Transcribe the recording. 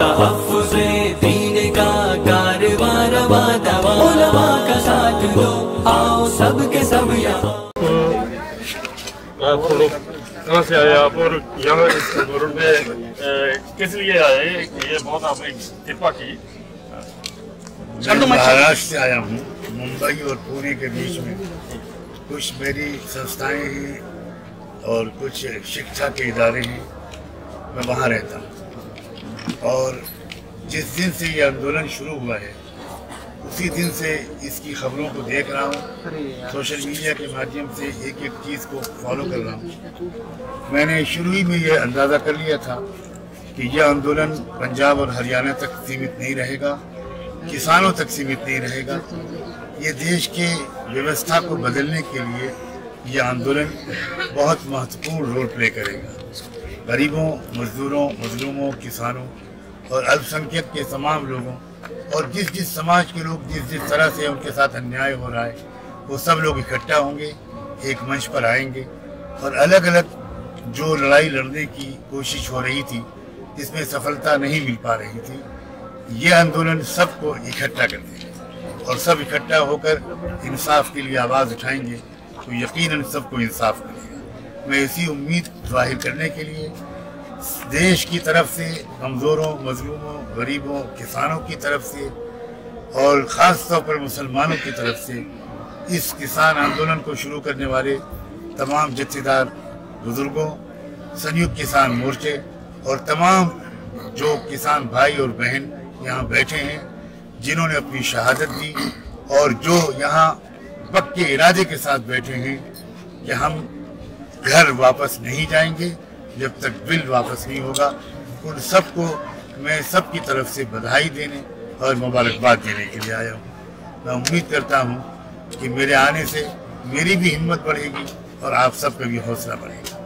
तहफ़्फ़ुज़े दीन का कारवां रवां दवा, उलमा का साथ दो, आओ सब के सब यहाँ। कहाँ से आए आप और यहाँ इस रोड पे किस लिए आए? ये बहुत आपने कृपा की। मैं महाराष्ट्र से आया हूँ, मुंबई और पुणे के बीच में कुछ मेरी संस्थाएं हैं और कुछ शिक्षा के इदारे हैं, मैं वहाँ रहता हूँ। और जिस दिन से ये आंदोलन शुरू हुआ है उसी दिन से इसकी खबरों को देख रहा हूँ, सोशल मीडिया के माध्यम से एक एक चीज़ को फॉलो कर रहा हूँ। मैंने शुरू ही में ये अंदाज़ा कर लिया था कि यह आंदोलन पंजाब और हरियाणा तक सीमित नहीं रहेगा, किसानों तक सीमित नहीं रहेगा। ये देश के व्यवस्था को बदलने के लिए ये आंदोलन बहुत महत्वपूर्ण रोल प्ले करेगा। गरीबों, मजदूरों, मजलूमों, किसानों और अल्पसंख्यक के तमाम लोगों और जिस जिस समाज के लोग जिस जिस तरह से उनके साथ अन्याय हो रहा है वो सब लोग इकट्ठा होंगे, एक मंच पर आएंगे और अलग अलग जो लड़ाई लड़ने की कोशिश हो रही थी जिसमें सफलता नहीं मिल पा रही थी, ये आंदोलन सबको इकट्ठा कर देगा और सब इकट्ठा होकर इंसाफ के लिए आवाज़ उठाएंगे तो यकीनन सबको इंसाफ मिलेगा। मैं इसी उम्मीद जाहिर करने के लिए देश की तरफ से कमज़ोरों, मजलूमों, गरीबों, किसानों की तरफ से और ख़ास तौर पर मुसलमानों की तरफ से इस किसान आंदोलन को शुरू करने वाले तमाम जत्थेदार बुज़ुर्गों, संयुक्त किसान मोर्चे और तमाम जो किसान भाई और बहन यहाँ बैठे हैं जिन्होंने अपनी शहादत दी और जो यहाँ पक्के इरादे के साथ बैठे हैं कि हम घर वापस नहीं जाएंगे जब तक बिल वापस नहीं होगा, उन सबको मैं सबकी तरफ से बधाई देने और मुबारकबाद देने के लिए आया हूँ। मैं उम्मीद करता हूँ कि मेरे आने से मेरी भी हिम्मत बढ़ेगी और आप सबका भी हौसला बढ़ेगा।